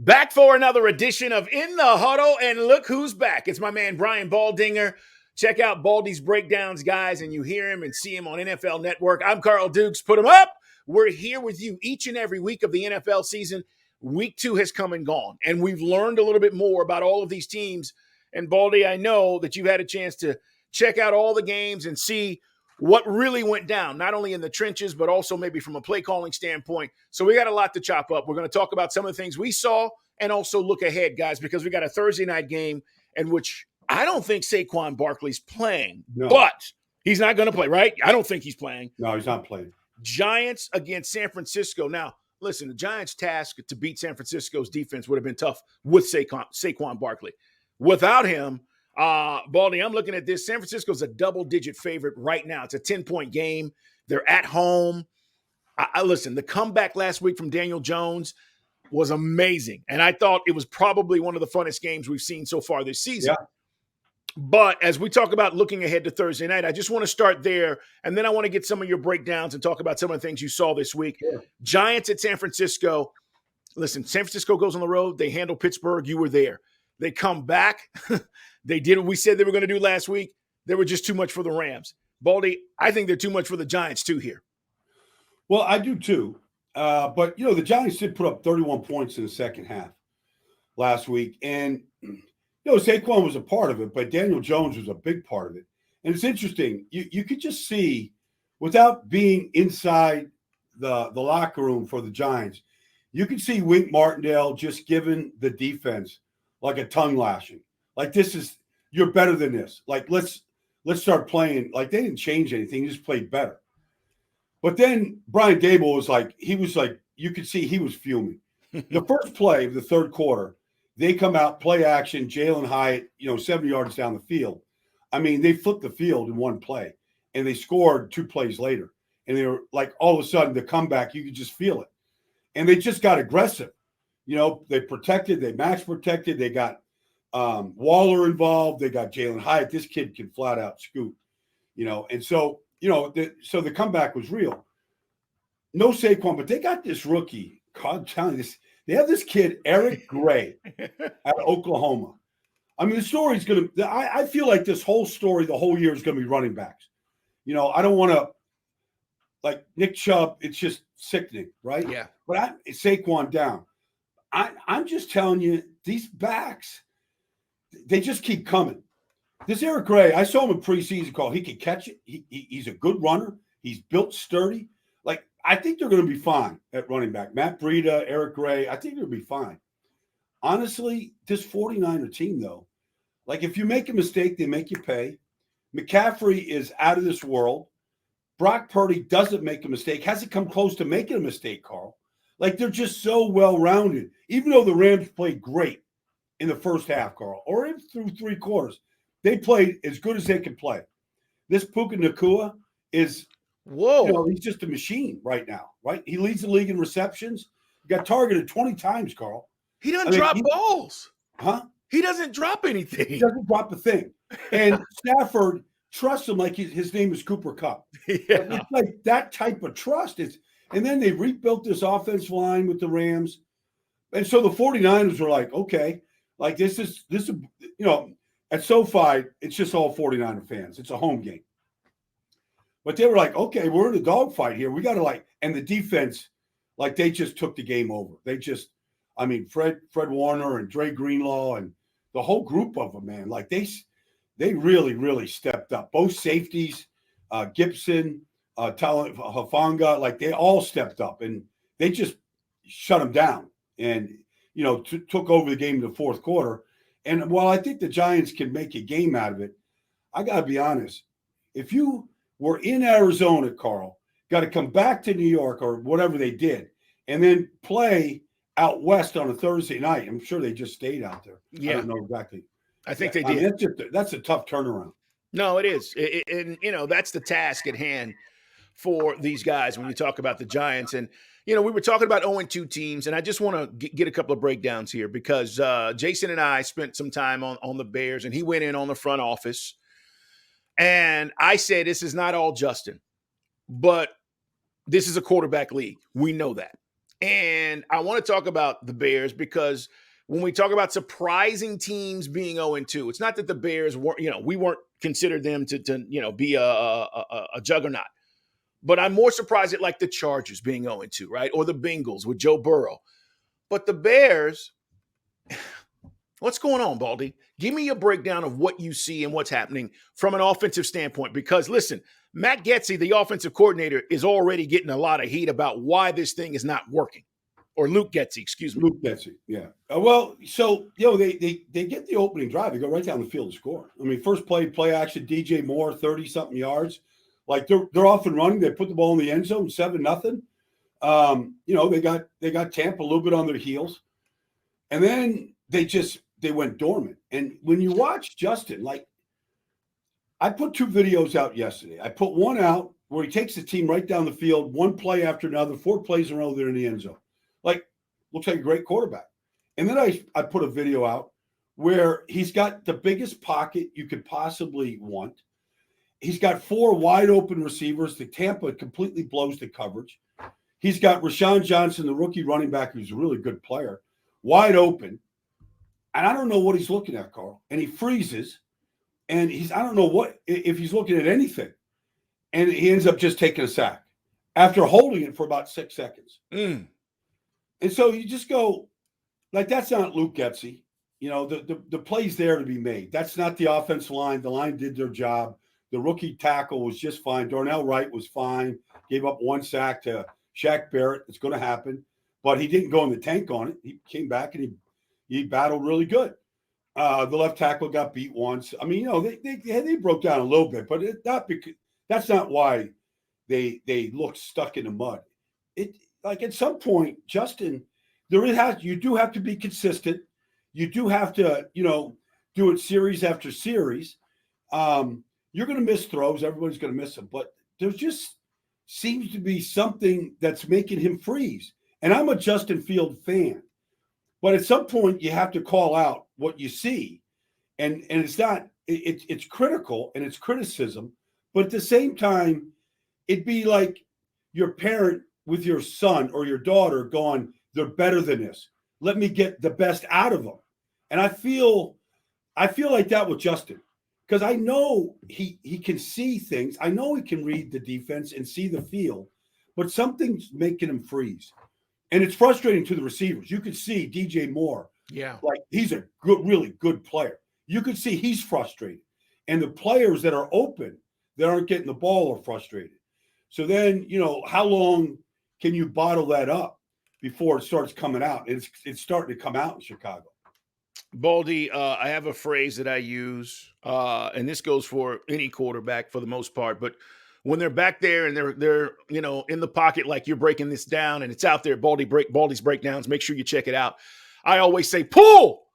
Back for another edition of In the Huddle, and look who's back. It's my man, Brian Baldinger. Check out Baldy's breakdowns, guys, and you hear him and see him on NFL Network. I'm Carl Dukes. Put him up. We're here with you each and every week of the NFL season. Week 2 has come and gone, and we've learned a little bit more about all of these teams. And, Baldy, I know that you've had a chance to check out all the games and see what really went down, not only in the trenches, but also maybe from a play calling standpoint. So we got a lot to chop up. We're going to talk about some of the things we saw and also look ahead, guys, because we got a Thursday night game in which I don't think Saquon Barkley's playing, but he's not going to play, right? I don't think he's playing. No, he's not playing. Giants against San Francisco. Now, listen, the Giants' task to beat San Francisco's defense would have been tough with Saquon Barkley. Without him, Baldy, I'm looking at this. San Francisco's a double-digit favorite right now. It's a 10-point game. They're at home. Listen, the comeback last week from Daniel Jones was amazing, and I thought it was probably one of the funnest games we've seen so far this season. Yeah. But as we talk about looking ahead to Thursday night, I just want to start there, and then I want to get some of your breakdowns and talk about some of the things you saw this week. Sure. Giants at San Francisco. Listen, San Francisco goes on the road. They handle Pittsburgh. You were there. They come back. They did what we said they were going to do last week. They were just too much for the Rams. Baldy, I think they're too much for the Giants too here. Well, I do too. But, the Giants did put up 31 points in the second half last week. And, Saquon was a part of it, but Daniel Jones was a big part of it. And it's interesting. You could just see, without being inside the locker room for the Giants, you could see Wink Martindale just giving the defense like a tongue lashing. Like, you're better than this. Like, let's start playing. Like, they didn't change anything. They just played better. But then Brian Dable was like, you could see he was fuming. The first play of the third quarter, they come out, play action, Jalen Hyatt, 70 yards down the field. I mean, they flipped the field in one play, and they scored 2 plays later. And they were like, all of a sudden, the comeback, you could just feel it. And they just got aggressive. They protected, they max protected, they got Waller involved. They got Jalen Hyatt. This kid can flat out scoot, and so, so the comeback was real. No Saquon, but they got this rookie. God, I'm telling you this. They have this kid, Eric Gray, out of Oklahoma. I mean, the story's going to, I feel like this whole story, the whole year is going to be running backs. I don't want to, like Nick Chubb, it's just sickening, right? Yeah. But Saquon down. I'm just telling you, these backs, they just keep coming. This Eric Gray, I saw him in preseason call. He can catch it. He's a good runner. He's built sturdy. Like, I think they're going to be fine at running back. Matt Breida, Eric Gray, I think they'll be fine. Honestly, this 49er team, though, like, if you make a mistake, they make you pay. McCaffrey is out of this world. Brock Purdy doesn't make a mistake. Hasn't come close to making a mistake, Carl. Like, they're just so well-rounded. Even though the Rams played great in the first half, Carl, or through 3 quarters, they played as good as they could play. This Puka Nacua is, he's just a machine right now, right? He leads the league in receptions. He got targeted 20 times, Carl. He doesn't drop balls. Huh? He doesn't drop anything. He doesn't drop a thing. And Stafford trusts him like his name is Cooper Kupp. Yeah. It's like that type of trust. And then they rebuilt this offensive line with the Rams. And so the 49ers were like, okay, like this is at SoFi, it's just all 49er fans. It's a home game. But they were like, okay, we're in a dogfight here. We got to and the defense, like, they just took the game over. They just, Fred Warner and Dre Greenlaw and the whole group of them, man, like they really, really stepped up. Both safeties, Gibson, Hafanga, like they all stepped up and they just shut them down and, took over the game in the fourth quarter. And while I think the Giants can make a game out of it, I got to be honest. If you were in Arizona, Carl, got to come back to New York or whatever they did, and then play out west on a Thursday night. I'm sure they just stayed out there. Yeah. I don't know exactly. I think they did. That's a tough turnaround. No, it is. And that's the task at hand for these guys when you talk about the Giants. And, we were talking about 0-2 teams, and I just want to get a couple of breakdowns here because Jason and I spent some time on the Bears, and he went in on the front office. And I said, this is not all Justin, but this is a quarterback league. We know that. And I want to talk about the Bears because when we talk about surprising teams being 0-2, it's not that the Bears weren't, we weren't considered them to be a juggernaut. But I'm more surprised at like the Chargers being 0-2, right? Or the Bengals with Joe Burrow. But the Bears, what's going on, Baldy? Give me a breakdown of what you see and what's happening from an offensive standpoint. Because listen, Matt Getsy, the offensive coordinator, is already getting a lot of heat about why this thing is not working. Or Luke Getsy, excuse me. Luke Getsy, yeah. Well, so, they get the opening drive. They go right down the field and score. I mean, first play action, DJ Moore, 30-something yards. Like, they're off and running. They put the ball in the end zone, 7-0. They got Tampa a little bit on their heels. And then they went dormant. And when you watch Justin, like, I put 2 videos out yesterday. I put one out where he takes the team right down the field, one play after another, 4 plays in a row, they're in the end zone. Like, looks like a great quarterback. And then I put a video out where he's got the biggest pocket you could possibly want. He's got 4 wide open receivers. The Tampa completely blows the coverage. He's got Rashawn Johnson, the rookie running back, who's a really good player, wide open. And I don't know what he's looking at, Carl. And he freezes. And I don't know if he's looking at anything. And he ends up just taking a sack after holding it for about 6 seconds. And so you just go, like, that's not Luke Getsy. The play's there to be made. That's not the offensive line. The line did their job. The rookie tackle was just fine. Darnell Wright was fine. Gave up 1 sack to Shaq Barrett. It's going to happen. But he didn't go in the tank on it. He came back and he battled really good. The left tackle got beat once. I mean, they broke down a little bit, but that's not why they look stuck in the mud. Like, at some point, Justin, you do have to be consistent. You do have to, do it series after series. You're going to miss throws. Everybody's going to miss them. But there just seems to be something that's making him freeze. And I'm a Justin Field fan. But at some point, you have to call out what you see. And it's not – it's critical and it's criticism. But at the same time, it'd be like your parent with your son or your daughter going, they're better than this. Let me get the best out of them. And I feel like that with Justin. Because I know he can see things. I know he can read the defense and see the field, but something's making him freeze. And it's frustrating to the receivers. You could see DJ Moore. Yeah. Like, he's a really good player. You could see he's frustrated. And the players that are open that aren't getting the ball are frustrated. So then, how long can you bottle that up before it starts coming out? It's starting to come out in Chicago. Baldy, I have a phrase that I use, and this goes for any quarterback for the most part. But when they're back there and they're in the pocket, like you're breaking this down, and it's out there, Baldy's breakdowns. Make sure you check it out. I always say, pull,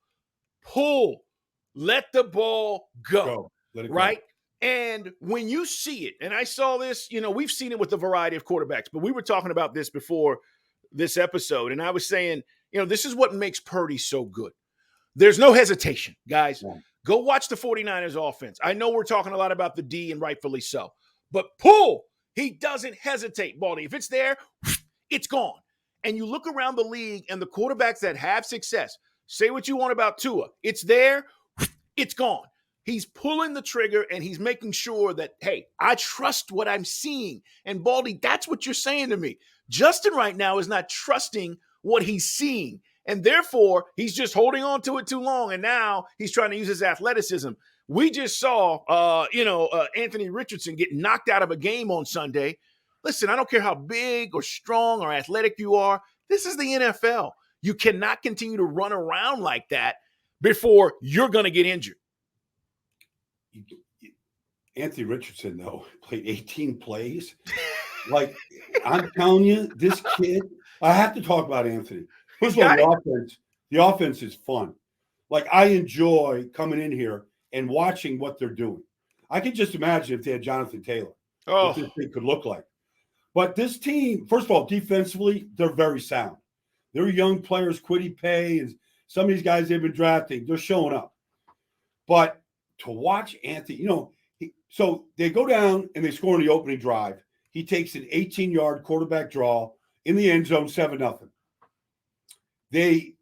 let the ball go. Let it right? go. And when you see it, and I saw this, we've seen it with a variety of quarterbacks, but we were talking about this before this episode, and I was saying, this is what makes Purdy so good. There's no hesitation, guys. Yeah. Go watch the 49ers offense. I know we're talking a lot about the D, and rightfully so. But pull, he doesn't hesitate, Baldy. If it's there, it's gone. And you look around the league and the quarterbacks that have success, say what you want about Tua. It's there, it's gone. He's pulling the trigger and he's making sure that, hey, I trust what I'm seeing. And Baldy, that's what you're saying to me. Justin right now is not trusting what he's seeing. And therefore, he's just holding on to it too long. And now he's trying to use his athleticism. We just saw, Anthony Richardson get knocked out of a game on Sunday. Listen, I don't care how big or strong or athletic you are. This is the NFL. You cannot continue to run around like that before you're going to get injured. Anthony Richardson, though, played 18 plays. Like, I'm telling you, this kid, I have to talk about Anthony. First of all, the offense is fun. Like, I enjoy coming in here and watching what they're doing. I can just imagine if they had Jonathan Taylor, what this thing could look like. But this team, first of all, defensively, they're very sound. They're young players, Kwity Paye, and some of these guys they've been drafting, they're showing up. But to watch Anthony, so they go down and they score in the opening drive. He takes an 18-yard quarterback draw in the end zone, 7-0. They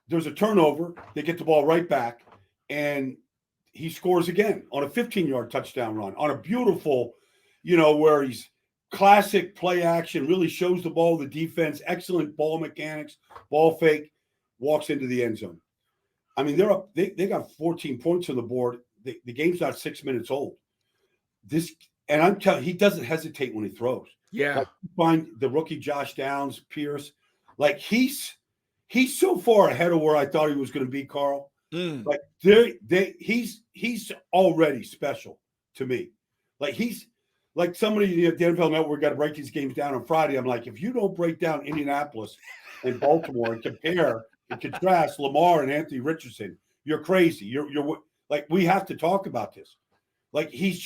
there's a turnover. They get the ball right back, and he scores again on a 15-yard touchdown run on a beautiful, where he's classic play action, really shows the ball, the defense, excellent ball mechanics, ball fake, walks into the end zone. I mean, they're up. They got 14 points on the board. The game's not 6 minutes old. And I'm telling you, he doesn't hesitate when he throws. Yeah. Like, find the rookie Josh Downs, Pierce. Like he's so far ahead of where I thought he was going to be, Carl. Like he's already special to me. Like he's like somebody at the NFL Network got to break these games down on Friday. I'm like, if you don't break down Indianapolis and Baltimore and compare and contrast Lamar and Anthony Richardson, you're crazy. You're like, we have to talk about this. Like he's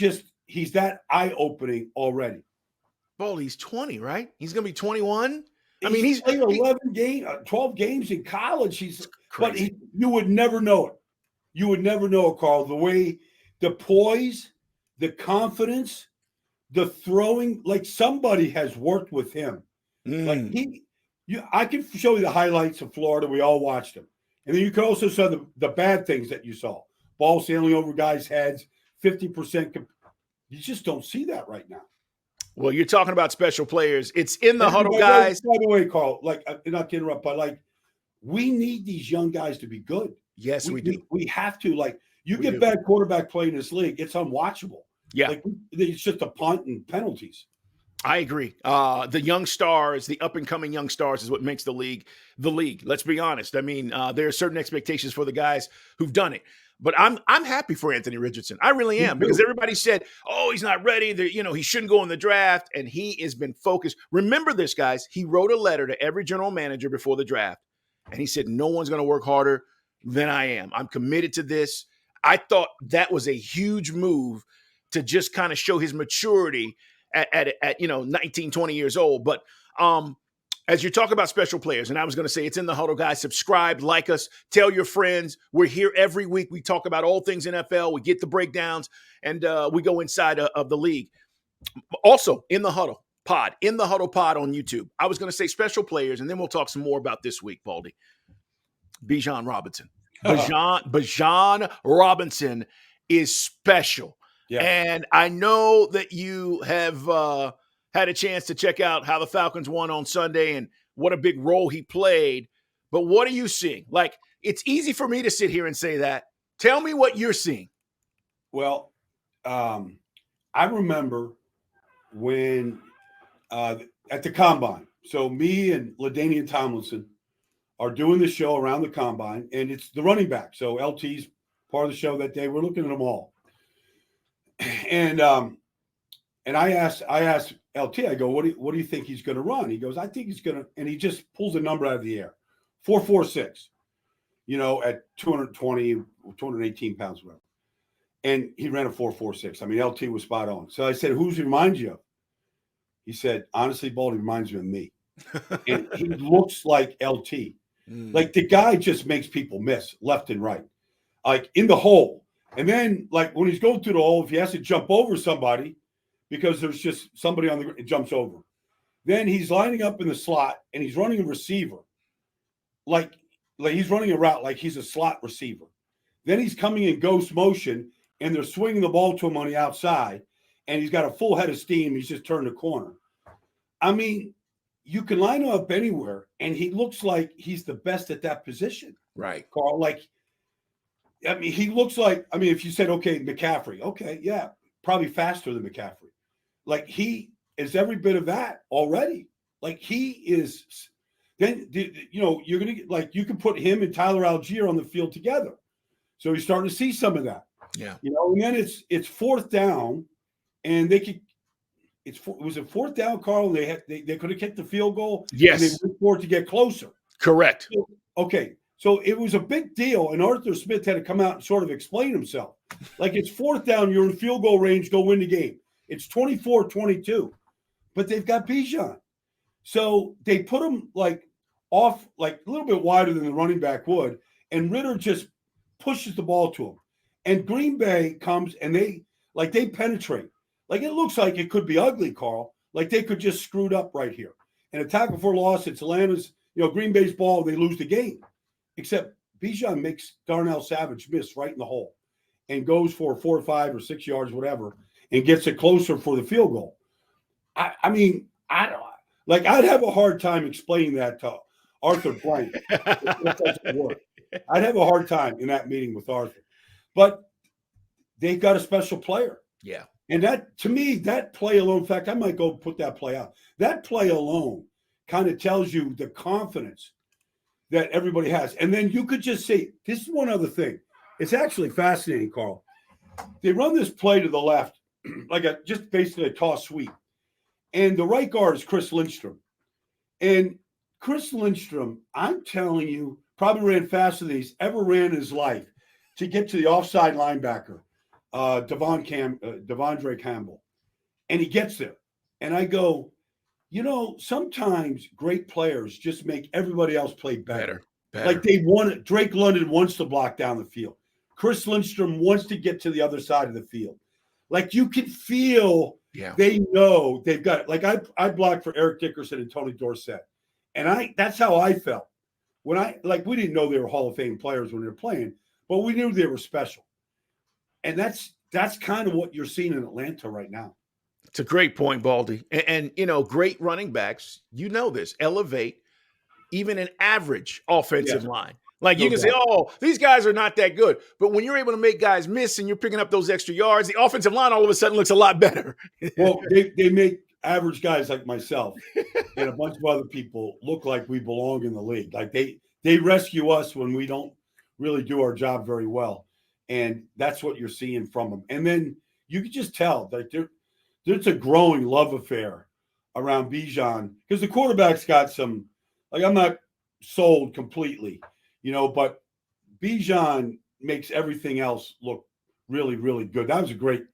that eye-opening already. Well, he's 20, right? He's going to be 21. He's played 12 games in college. Crazy. But you would never know it. You would never know it, Carl. The way, the poise, the confidence, the throwing, like somebody has worked with him. Like I can show you the highlights of Florida. We all watched them. And then you can also show the bad things that you saw. Ball sailing over guys' heads, 50%. You just don't see that right now. Well, you're talking about special players. It's in the huddle, guys. By the way, Carl, like, not to interrupt, but like, we need these young guys to be good. Yes, we do. We have to. Like, you get bad quarterback play in this league, it's unwatchable. Yeah. Like, it's just a punt and penalties. I agree. The young stars, the up-and-coming young stars is what makes the league the league. Let's be honest. I mean, there are certain expectations for the guys who've done it. But I'm happy for Anthony Richardson. I really am, because everybody said, oh, he's not ready. He shouldn't go in the draft. And he has been focused. Remember this, guys. He wrote a letter to every general manager before the draft. And he said, no one's going to work harder than I am. I'm committed to this. I thought that was a huge move to just kind of show his maturity at 19, 20 years old. But as you talk about special players, and I was going to say, it's in the huddle, guys. Subscribe, like us, tell your friends. We're here every week. We talk about all things NFL. We get the breakdowns, and we go inside of the league. Also, in the huddle pod on YouTube. I was going to say special players, and then we'll talk some more about this week, Baldy. Bijan Robinson. Bijan Robinson is special. Yeah. And I know that you have had a chance to check out how the Falcons won on Sunday and what a big role he played. But what are you seeing? Like, it's easy for me to sit here and say that. Tell me what you're seeing. Well, I remember when at the Combine. So me and LaDainian Tomlinson are doing the show around the Combine, and it's the running back. So LT's part of the show that day. We're looking at them all. And I asked LT, I go, what do you think he's going to run? He goes, I think he's going to, and he just pulls a number out of the air, 4.46, at 220, 218 pounds, whatever. And he ran a 4.46. I mean, LT was spot on. So I said, who's he remind you of? He said, honestly, Baldy reminds you of me. And he looks like LT. Like, the guy just makes people miss left and right, like in the hole. And then, like, when he's going through the hole, if he has to jump over somebody because there's just somebody on the ground, it jumps over. Then he's lining up in the slot and he's running a receiver. Like he's running a route like he's a slot receiver. Then he's coming in ghost motion and they're swinging the ball to him on the outside and he's got a full head of steam. He's just turned the corner. I mean, you can line him up anywhere and he looks like he's the best at that position. Right. Carl, he looks like, if you said, okay, McCaffrey, okay, yeah, probably faster than McCaffrey. Like, he is every bit of that already. Like, he is, then, you're going to get, like, you can put him and Tyler Algier on the field together. So you're starting to see some of that. Yeah. And then it's fourth down, and was it fourth down, Carl? They could have kicked the field goal. Yes. And they went for it to get closer. Correct. So, okay. So it was a big deal, and Arthur Smith had to come out and sort of explain himself. Like, it's fourth down, you're in field goal range, go win the game. It's 24-22, but they've got Bijan. So they put him, off, a little bit wider than the running back would, and Ritter just pushes the ball to him. And Green Bay comes, and they penetrate. Like, it looks like it could be ugly, Carl. Like, they could just screw it up right here. And a tackle for loss, it's Atlanta's Green Bay's ball, they lose the game. Except Bijan makes Darnell Savage miss right in the hole and goes for 4 or 5 or 6 yards, whatever, and gets it closer for the field goal. I mean, I don't like. I'd have a hard time explaining that to Arthur Blank. That doesn't work. I'd have a hard time in that meeting with Arthur. But they've got a special player. Yeah. And that, to me, that play alone, in fact, I might go put that play out. That play alone kind of tells you the confidence that everybody has. And then you could just say, this is one other thing. It's actually fascinating, Carl. They run this play to the left, just basically a toss sweep. And the right guard is Chris Lindstrom. And Chris Lindstrom, I'm telling you, probably ran faster than he's ever ran in his life to get to the offside linebacker, Devondre Campbell. And he gets there. And I go, sometimes great players just make everybody else play better. Like they want it. Drake London wants to block down the field. Chris Lindstrom wants to get to the other side of the field. Like you can feel they know they've got it. Like I blocked for Eric Dickerson and Tony Dorsett. And that's how I felt. We didn't know they were Hall of Fame players when they were playing, but we knew they were special. And that's kind of what you're seeing in Atlanta right now. It's a great point, Baldy. And great running backs, this, elevate even an average offensive line. Like you can say, these guys are not that good. But when you're able to make guys miss and you're picking up those extra yards, the offensive line all of a sudden looks a lot better. Well, they make average guys like myself and a bunch of other people look like we belong in the league. Like they rescue us when we don't really do our job very well. And that's what you're seeing from them. And then you can just tell that there's a growing love affair around Bijan because the quarterback's got some, I'm not sold completely, but Bijan makes everything else look really, really good. That was a great,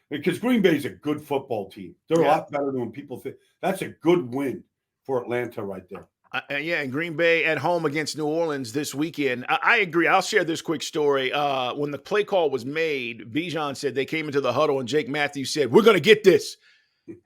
because Green Bay's a good football team. They're a lot better than when people think. That's a good win for Atlanta right there. And Green Bay at home against New Orleans this weekend. I agree. I'll share this quick story. When the play call was made, Bijan said they came into the huddle and Jake Matthews said, "We're going to get this."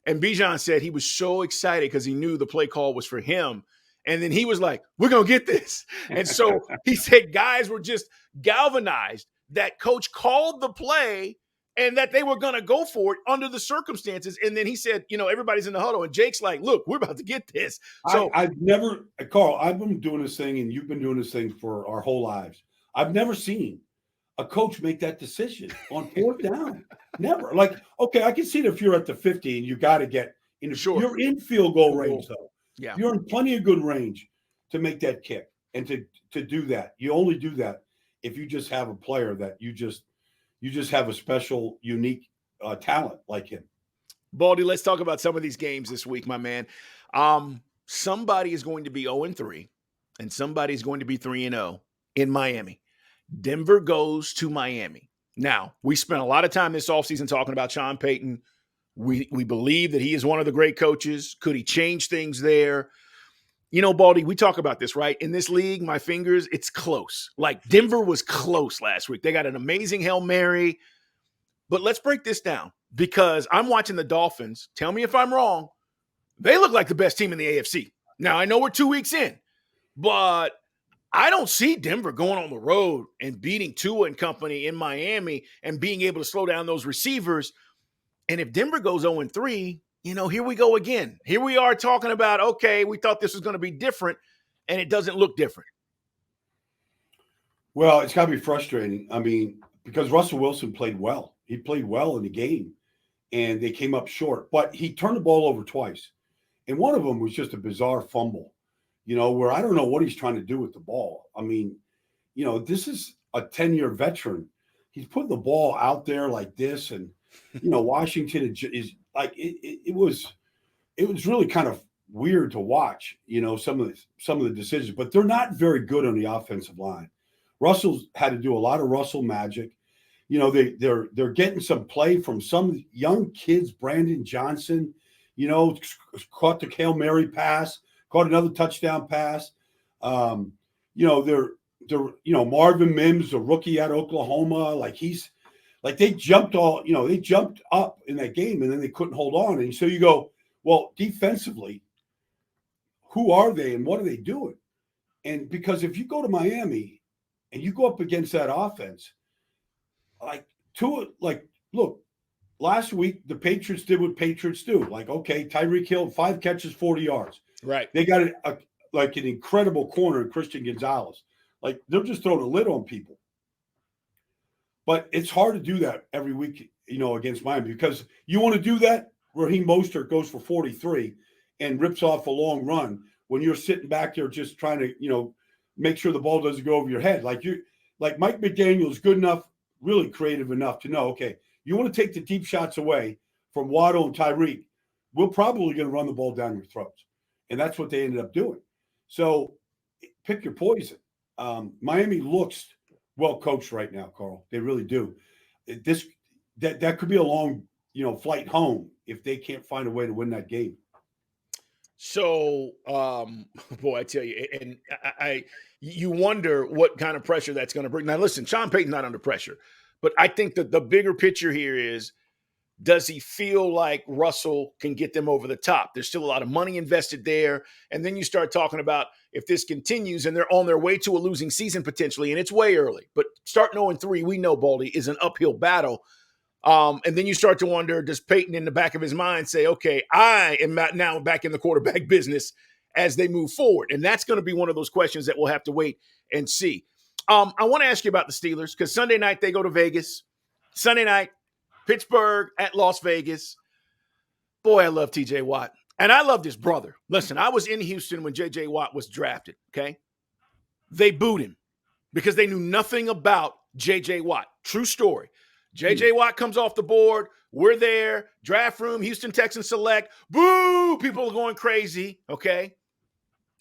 And Bijan said he was so excited because he knew the play call was for him. And then he was like, "We're going to get this." And so he said guys were just galvanized that coach called the play and that they were going to go for it under the circumstances. And then he said, everybody's in the huddle. And Jake's like, "Look, we're about to get this." So Carl, I've been doing this thing and you've been doing this thing for our whole lives. I've never seen a coach make that decision on 4th down. Never. Okay, I can see it if you're at the 50 and you got to get in. Sure. You're in field goal range, though. Yeah. You're in plenty of good range to make that kick and to do that. You only do that if you just have a player that you just have a special, unique talent like him. Baldy, let's talk about some of these games this week, my man. Somebody is going to be 0-3, and somebody is going to be 3-0 in Miami. Denver goes to Miami. Now, we spent a lot of time this offseason talking about Sean Payton. We believe that he is one of the great coaches. Could he change things there? Baldy, we talk about this, right? In this league, my fingers, it's close. Like Denver was close last week. They got an amazing Hail Mary. But let's break this down because I'm watching the Dolphins. Tell me if I'm wrong. They look like the best team in the AFC. Now, I know we're 2 weeks in, but I don't see Denver going on the road and beating Tua and company in Miami and being able to slow down those receivers. And if Denver goes 0-3, here we go again. Here we are talking about, okay, we thought this was going to be different, and it doesn't look different. Well, it's got to be frustrating. I mean, because Russell Wilson played well. He played well in the game, and they came up short. But he turned the ball over twice, and one of them was just a bizarre fumble, where I don't know what he's trying to do with the ball. I mean, this is a 10-year veteran. He's putting the ball out there like this, and, Washington is like it was really kind of weird to watch, some of the decisions, but they're not very good on the offensive line. Russell's had to do a lot of Russell magic. They're getting some play from some young kids. Brandon Johnson, caught the Hail Mary pass, caught another touchdown pass. Marvin Mims, a rookie out of Oklahoma, they jumped up in that game and then they couldn't hold on. And so you go, well, defensively, who are they and what are they doing? And because if you go to Miami and you go up against that offense, look, last week the Patriots did what Patriots do. Like, okay, Tyreek Hill, 5 catches, 40 yards. Right. They got an incredible corner in Christian Gonzalez. Like, they're just throwing a lid on people. But it's hard to do that every week, against Miami, because you want to do that. Raheem Mostert goes for 43 and rips off a long run when you're sitting back there just trying to, make sure the ball doesn't go over your head. Like Mike McDaniel is good enough, really creative enough to know, okay, you want to take the deep shots away from Waddle and Tyreek, we're probably going to run the ball down your throats. And that's what they ended up doing. So pick your poison. Miami looks well coached right now, Carl. They really do. That could be a long, flight home if they can't find a way to win that game. So, boy, I tell you, and you wonder what kind of pressure that's going to bring. Now, listen, Sean Payton's not under pressure, but I think that the bigger picture here is, does he feel like Russell can get them over the top? There's still a lot of money invested there. And then you start talking about if this continues and they're on their way to a losing season potentially, and it's way early, but starting 0-3, we know, Baldy, is an uphill battle. And then you start to wonder, does Peyton in the back of his mind say, okay, I am not now back in the quarterback business as they move forward? And that's going to be one of those questions that we'll have to wait and see. I want to ask you about the Steelers, because Sunday night they go to Vegas. Sunday night, Pittsburgh at Las Vegas. Boy, I love TJ Watt. And I love his brother. Listen, I was in Houston when JJ Watt was drafted, okay? They booed him because they knew nothing about JJ Watt. True story. JJ Watt comes off the board. We're there. Draft room, Houston Texans select. Boo! People are going crazy, okay?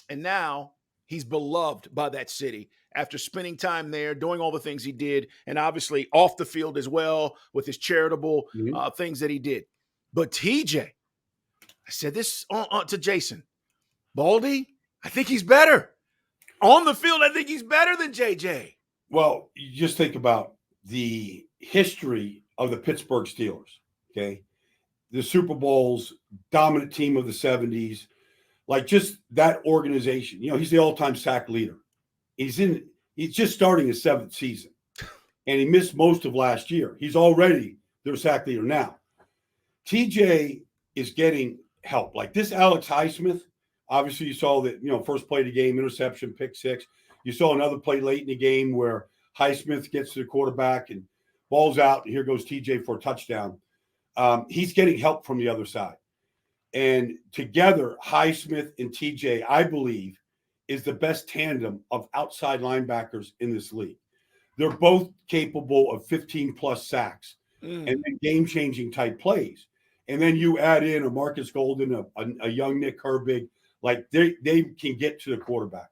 And now he's beloved by that city after spending time there, doing all the things he did, and obviously off the field as well with his charitable things that he did. But TJ, I said this to Jason, Baldy, I think he's better. On the field, I think he's better than JJ. Well, you just think about the history of the Pittsburgh Steelers, okay? The Super Bowls, dominant team of the 70s, like just that organization. He's the all-time sack leader. He's just starting his 7th season, and he missed most of last year. He's already their sack leader now. TJ is getting help. Like this Alex Highsmith, obviously you saw that, first play of the game, interception, pick 6. You saw another play late in the game where Highsmith gets to the quarterback and ball's out, and here goes TJ for a touchdown. He's getting help from the other side. And together, Highsmith and TJ, I believe, is the best tandem of outside linebackers in this league. They're both capable of 15-plus sacks and then game-changing type plays. And then you add in a Marcus Golden, a young Nick Herbig, like they can get to the quarterback.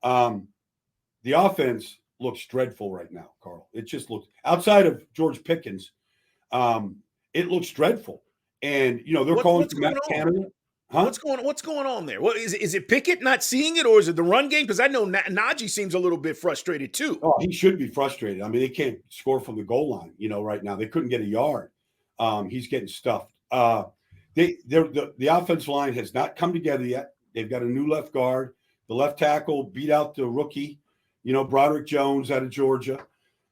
The offense looks dreadful right now, Carl. It just looks, outside of George Pickens, it looks dreadful. And, they're calling for Matt Canada. Huh? What's going on there? What is it Pickett not seeing it, or is it the run game? Because I know Najee seems a little bit frustrated too. Oh, he should be frustrated. I mean, they can't score from the goal line, right now. They couldn't get a yard. He's getting stuffed. The offensive line has not come together yet. They've got a new left guard. The left tackle beat out the rookie, Broderick Jones out of Georgia.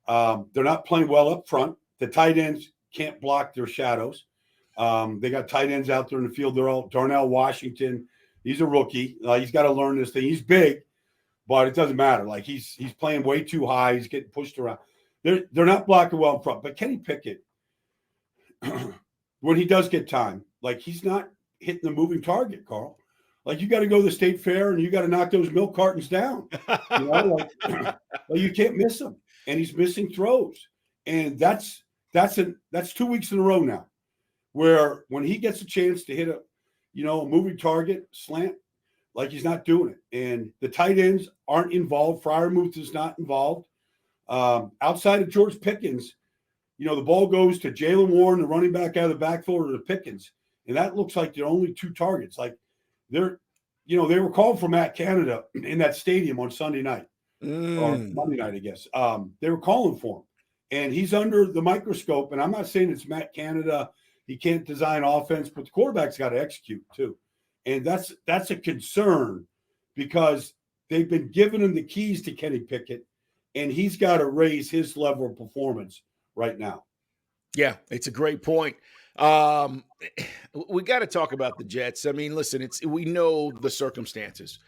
They're not playing well up front. The tight ends can't block their shadows. They got tight ends out there in the field. They're all Darnell Washington. He's a rookie. He's got to learn this thing. He's big, but it doesn't matter. Like he's playing way too high. He's getting pushed around. They're not blocking well in front. But Kenny Pickett, when he does get time, like he's not hitting the moving target, Carl. Like you got to go to the state fair and you got to knock those milk cartons down. Like you can't miss him, and he's missing throws, and that's 2 weeks in a row now, where when he gets a chance to hit a moving target slant, like he's not doing it, and the tight ends aren't involved. Freiermuth is not involved. Outside of George Pickens, the ball goes to Jalen Warren, the running back out of the backfield, or to Pickens, and that looks like they're only 2 targets. Like they were called for Matt Canada in that stadium on Sunday night or Monday night, I guess. They were calling for him, and he's under the microscope. And I'm not saying it's Matt Canada. He can't design offense, but the quarterback's got to execute too. And that's a concern because they've been giving him the keys to Kenny Pickett, and he's got to raise his level of performance right now. Yeah, it's a great point. We got to talk about the Jets. I mean, listen, we know the circumstances.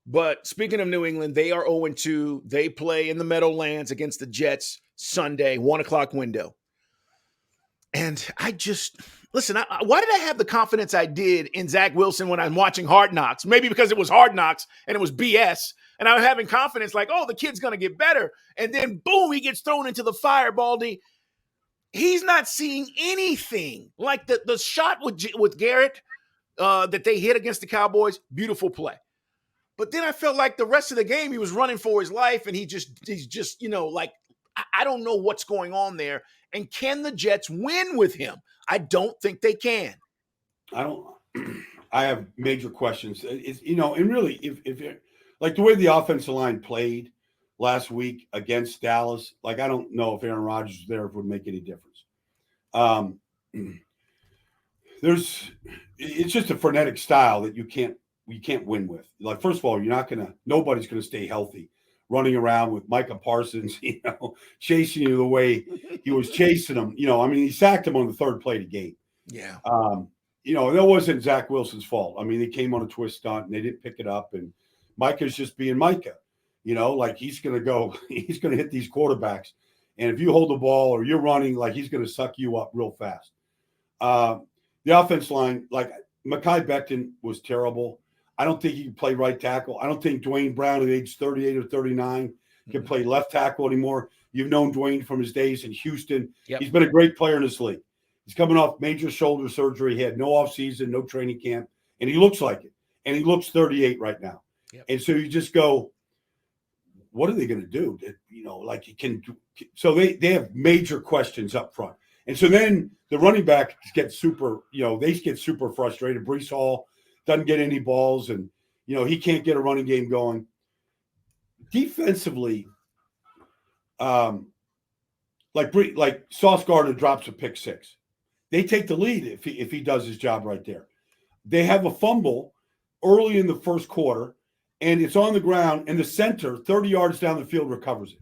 But speaking of New England, they are 0-2. They play in the Meadowlands against the Jets Sunday, 1:00 window. And I just, listen, why did I have the confidence I did in Zach Wilson when I'm watching Hard Knocks? Maybe because it was Hard Knocks and it was BS. And I'm having confidence like, oh, the kid's going to get better. And then, boom, he gets thrown into the fire, Baldy. He's not seeing anything. Like the shot with Garrett that they hit against the Cowboys, beautiful play. But then I felt like the rest of the game, he was running for his life, and he's just, like, I don't know what's going on there. And can the Jets win with him? I don't think they can. I have major questions. And really, if you're, like the way the offensive line played last week against Dallas, like I don't know if Aaron Rodgers was there if it would make any difference. It's just a frenetic style that you can't win with. Like, first of all, nobody's gonna stay healthy running around with Micah Parsons, chasing you the way he was chasing him. I mean, he sacked him on the third play of the game. Yeah. That wasn't Zach Wilson's fault. I mean, they came on a twist stunt and they didn't pick it up, and Micah's just being Micah. Like he's gonna hit these quarterbacks. And if you hold the ball or you're running, like he's going to suck you up real fast. The offense line, like Mekhi Becton was terrible. I don't think he can play right tackle. I don't think Dwayne Brown at age 38 or 39 can play left tackle anymore. You've known Dwayne from his days in Houston. Yep. He's been a great player in this league. He's coming off major shoulder surgery. He had no offseason, no training camp, and he looks like it. And he looks 38 right now. Yep. And so you just go, what are they going to do? Like he can. So they have major questions up front. And so then the running back gets super, they get super frustrated. Breece Hall doesn't get any balls, and, he can't get a running game going. Defensively, like Sauce Gardner drops a pick six. They take the lead if he does his job right there. They have a fumble early in the first quarter, and it's on the ground, and the center, 30 yards down the field, recovers it.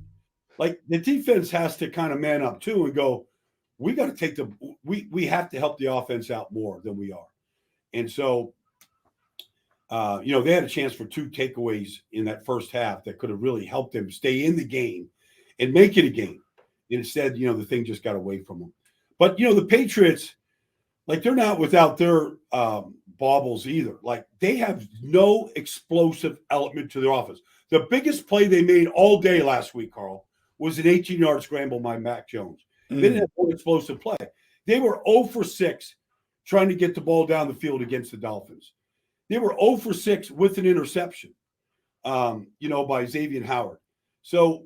Like, the defense has to kind of man up too and go, we got to we have to help the offense out more than we are. And so, they had a chance for 2 takeaways in that first half that could have really helped them stay in the game and make it a game. And instead, the thing just got away from them. But, the Patriots, like, they're not without their baubles either. Like, they have no explosive element to their offense. The biggest play they made all day last week, Carl, was an 18-yard scramble by Mac Jones. They didn't have no explosive play. They were 0 for 6 trying to get the ball down the field against the Dolphins. They were 0 for 6 with an interception, by Xavier Howard. So,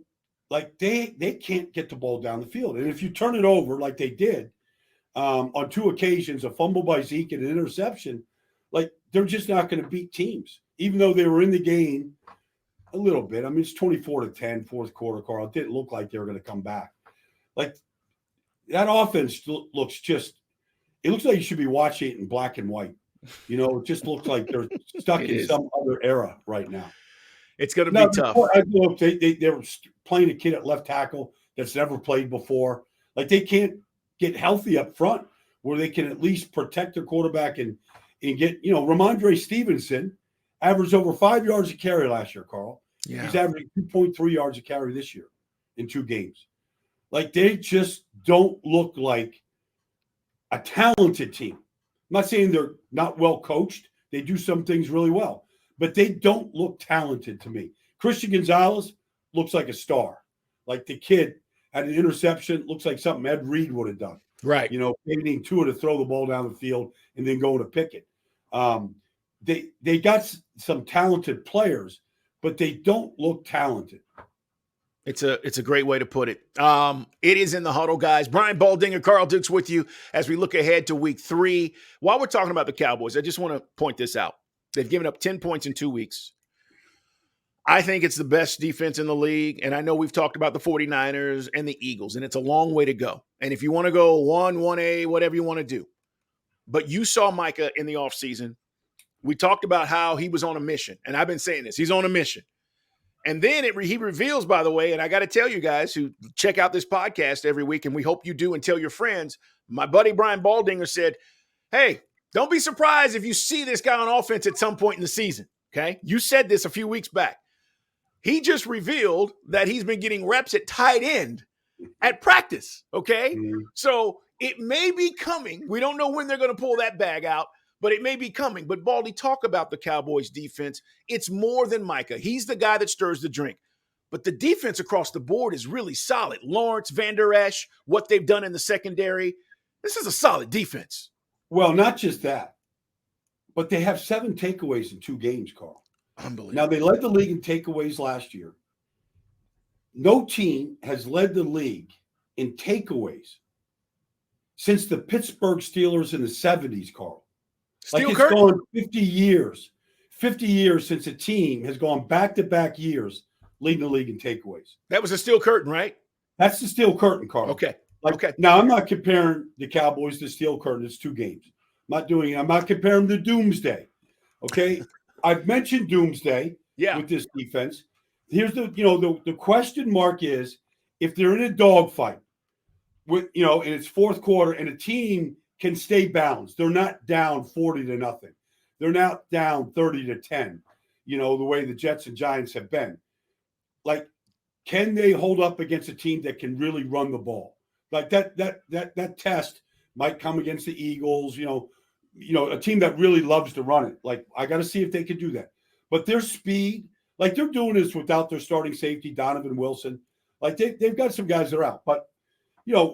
like, they can't get the ball down the field. And if you turn it over like they did on 2 occasions, a fumble by Zeke and an interception, like, they're just not going to beat teams, even though they were in the game a little bit. I mean, it's 24-10, fourth quarter, Carl. It didn't look like they were going to come back. Like, that offense looks like you should be watching it in black and white. It just looks like they're stuck in some other era right now. It's going to be tough. They were playing a kid at left tackle that's never played before. Like, they can't get healthy up front where they can at least protect their quarterback and get, Ramondre Stevenson averaged over 5 yards a carry last year, Carl. Yeah. He's averaging 2.3 yards a carry this year in 2 games. Like, they just don't look like a talented team. I'm not saying they're not well coached. They do some things really well, but they don't look talented to me. Christian Gonzalez looks like a star. Like, the kid had an interception, looks like something Ed Reed would have done. Right. Needing Tua to throw the ball down the field and then go to pick it. They got some talented players, but they don't look talented. It's a great way to put it. It is In the Huddle, guys. Brian Baldinger, Carl Dukes with you as we look ahead to week 3. While we're talking about the Cowboys, I just want to point this out. They've given up 10 points in 2 weeks. I think it's the best defense in the league, and I know we've talked about the 49ers and the Eagles, and it's a long way to go. And if you want to go 1A, whatever you want to do. But you saw Micah in the offseason. We talked about how he was on a mission, and I've been saying this. He's on a mission. And then he reveals, by the way, and I got to tell you guys who check out this podcast every week, and we hope you do and tell your friends, my buddy Brian Baldinger said, hey, don't be surprised if you see this guy on offense at some point in the season, okay? You said this a few weeks back. He just revealed that he's been getting reps at tight end at practice, okay? Mm-hmm. So it may be coming. We don't know when they're going to pull that bag out, but it may be coming. But Baldy, talk about the Cowboys defense. It's more than Micah. He's the guy that stirs the drink. But the defense across the board is really solid. Lawrence, Van Der Esch, what they've done in the secondary. This is a solid defense. Well, not just that, but they have 7 takeaways in 2 games, Carl. Unbelievable. Now, they led the league in takeaways last year. No team has led the league in takeaways since the Pittsburgh Steelers in the 70s, Carl. Steel it's curtain? gone 50 years. 50 years since a team has gone back-to-back years leading the league in takeaways. That was a steel curtain, right? That's the steel curtain, Carl. Okay. Okay. Now, I'm not comparing the Cowboys to steel curtain. It's 2 games. I'm not comparing them to doomsday. Okay. I've mentioned doomsday with this defense. Here's the question mark is if they're in a dogfight with, in its fourth quarter and a team can stay balanced. They're not down 40-0. They're not down 30-10, the way the Jets and Giants have been. Like, can they hold up against a team that can really run the ball? Like that test might come against the Eagles, a team that really loves to run it. Like, I got to see if they can do that. But their speed, like they're doing this without their starting safety, Donovan Wilson. Like they've got some guys that are out. But,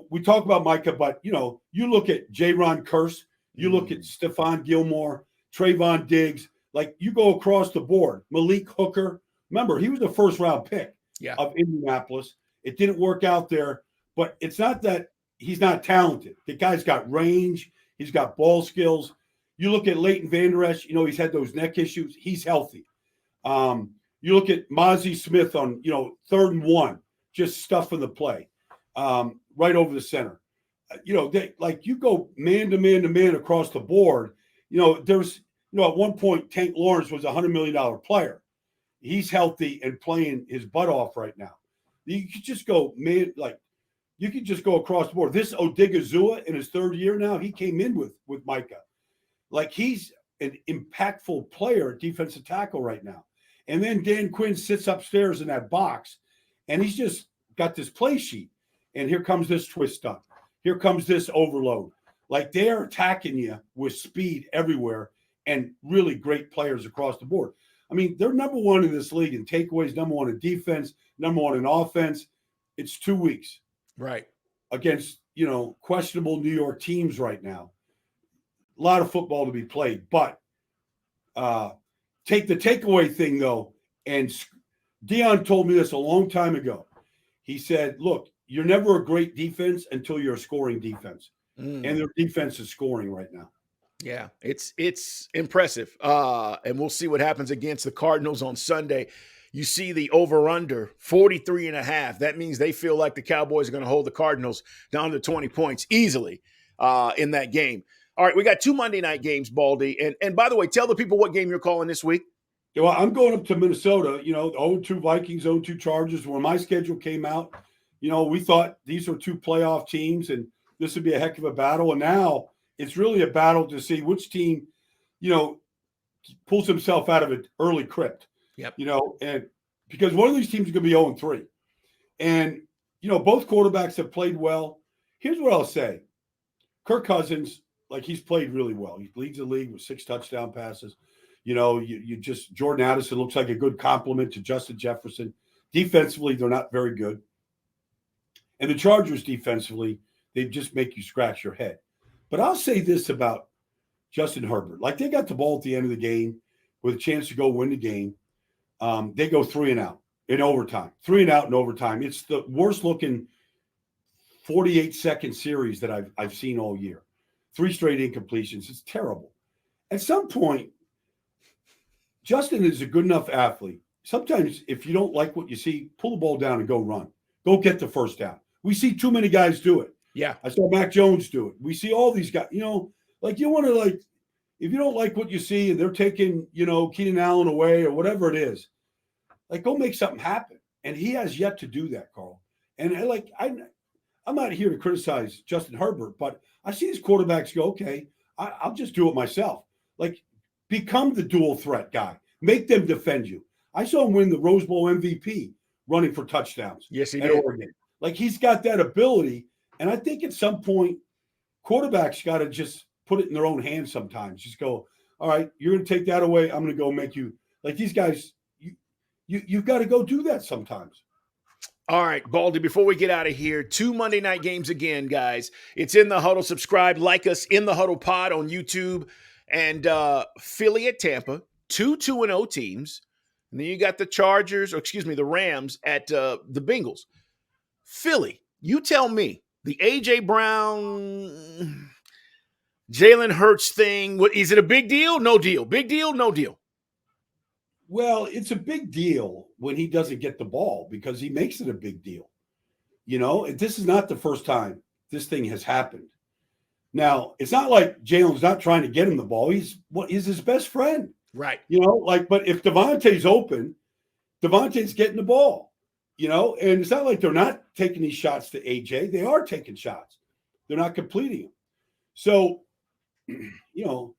we talk about Micah, but, you look at Jaron Kearse, you look at Stephon Gilmore, Trayvon Diggs. Like, you go across the board. Malik Hooker. Remember, he was the first-round pick of Indianapolis. It didn't work out there. But it's not that he's not talented. The guy's got range. He's got ball skills. You look at Leighton Van Der Esch, he's had those neck issues. He's healthy. You look at Mozzie Smith on, 3rd and 1, just stuffing the play right over the center. You go man to man to man across the board. There's, at one point, Tank Lawrence was a $100 million player. He's healthy and playing his butt off right now. You could just go, man, you can just go across the board. This Odigizua in his 3rd year now, he came in with Micah. Like, he's an impactful player at defensive tackle right now. And then Dan Quinn sits upstairs in that box, and he's just got this play sheet. And here comes this twist stuff. Here comes this overload. Like, they're attacking you with speed everywhere and really great players across the board. I mean, they're number 1 in this league in takeaways, number 1 in defense, number 1 in offense. It's 2 weeks. Right. Against, questionable New York teams right now. A lot of football to be played. But take the takeaway thing, though, and Deion told me this a long time ago. He said, look, you're never a great defense until you're a scoring defense. And their defense is scoring right now. Yeah, it's impressive. And we'll see what happens against the Cardinals on Sunday. You see the over-under, 43.5. That means they feel like the Cowboys are going to hold the Cardinals down to 20 points easily in that game. All right, we got 2 Monday night games, Baldy. And by the way, tell the people what game you're calling this week. Yeah, well, I'm going up to Minnesota, the 0-2 Vikings, 0-2 Chargers. When my schedule came out, we thought these are 2 playoff teams, and this would be a heck of a battle. And now it's really a battle to see which team, pulls himself out of an early crypt. Yep. And because one of these teams is going to be 0-3. And, both quarterbacks have played well. Here's what I'll say. Kirk Cousins, he's played really well. He leads the league with 6 touchdown passes. Jordan Addison looks like a good compliment to Justin Jefferson. Defensively, they're not very good. And the Chargers defensively, they just make you scratch your head. But I'll say this about Justin Herbert. They got the ball at the end of the game with a chance to go win the game. They go 3 and out in overtime. 3 and out in overtime. It's the worst looking 48-second series that I've seen all year. 3 straight incompletions. It's terrible. At some point, Justin is a good enough athlete. Sometimes if you don't like what you see, pull the ball down and go run. Go get the first down. We see too many guys do it. Yeah. I saw Mac Jones do it. We see all these guys, you want to if you don't like what you see and they're taking, Keenan Allen away or whatever it is, Like, go make something happen. And he has yet to do that, Carl. And I'm not here to criticize Justin Herbert, but I see these quarterbacks go, okay, I'll just do it myself. Like, become the dual threat guy. Make them defend you. I saw him win the Rose Bowl MVP running for touchdowns. Yes, he at did. Oregon. Like, he's got that ability. And I think at some point, quarterbacks got to just put it in their own hands sometimes. Just go, all right, you're going to take that away. I'm going to go make you – like, these guys, you've got to go do that sometimes. All right, Baldy, before we get out of here, 2 Monday night games again, guys. It's In the Huddle. Subscribe, like us, In the Huddle Pod on YouTube. And Philly at Tampa, 2-2-0 teams. And then you got the Rams at the Bengals. Philly, you tell me, the A.J. Brown, Jalen Hurts thing, is it a big deal? No deal. Big deal? No deal. Well, it's a big deal when he doesn't get the ball because he makes it a big deal. You know, this is not the first time this thing has happened. Now, it's not like Jalen's not trying to get him the ball. He's his best friend. Right. You know, but if Devontae's open, Devontae's getting the ball, you know, and it's not like they're not taking these shots to AJ. They are taking shots. They're not completing them. So, you know,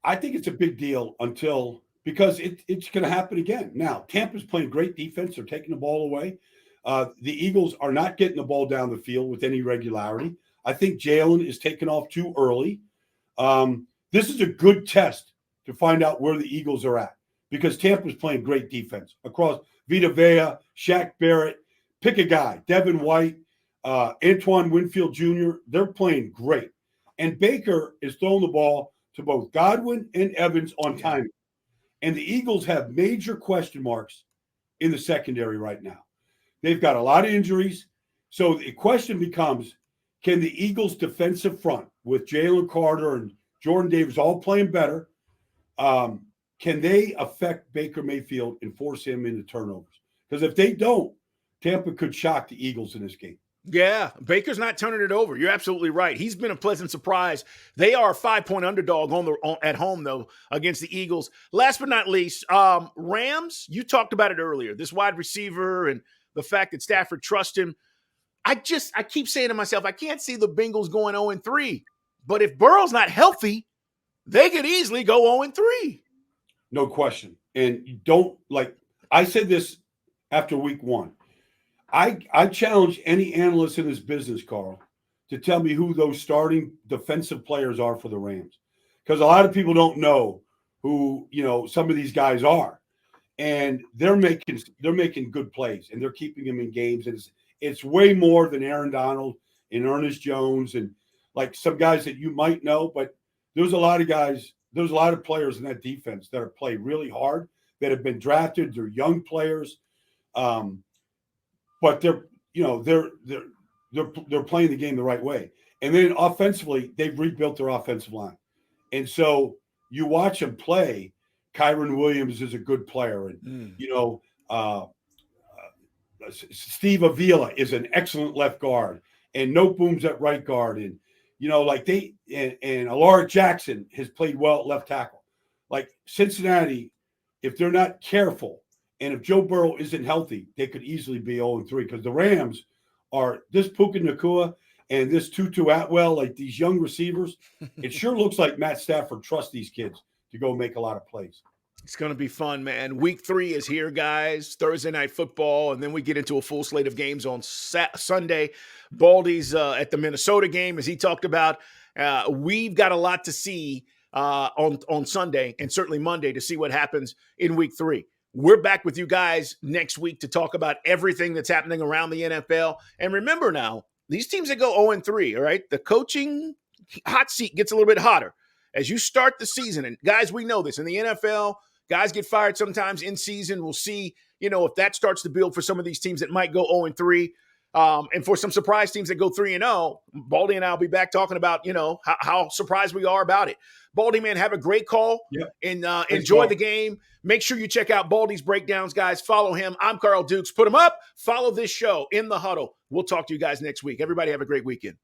I think it's a big deal because it's going to happen again. Now, Tampa's playing great defense. They're taking the ball away. The Eagles are not getting the ball down the field with any regularity. I think Jalen is taking off too early. This is a good test to find out where the Eagles are at because Tampa's playing great defense across Vita Vea, Shaq Barrett, pick a guy, Devin White, Antoine Winfield Jr. They're playing great. And Baker is throwing the ball to both Godwin and Evans on time. And the Eagles have major question marks in the secondary right now. They've got a lot of injuries. So the question becomes, can the Eagles' defensive front with Jalen Carter and Jordan Davis all playing better, can they affect Baker Mayfield and force him into turnovers? Because if they don't, Tampa could shock the Eagles in this game. Yeah, Baker's not turning it over. You're absolutely right. He's been a pleasant surprise. They are a 5-point underdog at home, though, against the Eagles. Last but not least, Rams, you talked about it earlier, this wide receiver and the fact that Stafford trusts him. I keep saying to myself, I can't see the Bengals going 0-3. But if Burrow's not healthy, they could easily go 0-3. No question. And you don't, like, I said this after week one. I challenge any analyst in this business, Carl, to tell me who those starting defensive players are for the Rams. Because a lot of people don't know who, you know, some of these guys are. And they're making good plays and they're keeping them in games. And it's way more than Aaron Donald and Ernest Jones and like some guys that you might know, but there's a lot of players in that defense that are played really hard, that have been drafted. They're young players. But they're playing the game the right way. And then offensively, they've rebuilt their offensive line. And so you watch them play. Kyron Williams is a good player. And, Steve Avila is an excellent left guard. And No Boom's at right guard. And, and Alaric Jackson has played well at left tackle. Like Cincinnati, if they're not careful, and if Joe Burrow isn't healthy, they could easily be 0-3 because the Rams are this Puka Nacua and this Tutu Atwell, like these young receivers. It sure looks like Matt Stafford trusts these kids to go make a lot of plays. It's going to be fun, man. Week 3 is here, guys. Thursday night football, and then we get into a full slate of games on Sunday. Baldy's at the Minnesota game, as he talked about. We've got a lot to see on Sunday and certainly Monday to see what happens in Week 3. We're back with you guys next week to talk about everything that's happening around the NFL. And remember now, these teams that go 0-3, all right, the coaching hot seat gets a little bit hotter as you start the season. And guys, we know this in the NFL, guys get fired sometimes in season. We'll see, if that starts to build for some of these teams that might go 0-3. And for some surprise teams that go 3-0, Baldy and I will be back talking about, how surprised we are about it. Baldy, man, have a great call and enjoy the game. Make sure you check out Baldy's breakdowns, guys. Follow him. I'm Carl Dukes. Put him up. Follow this show, In the Huddle. We'll talk to you guys next week. Everybody have a great weekend.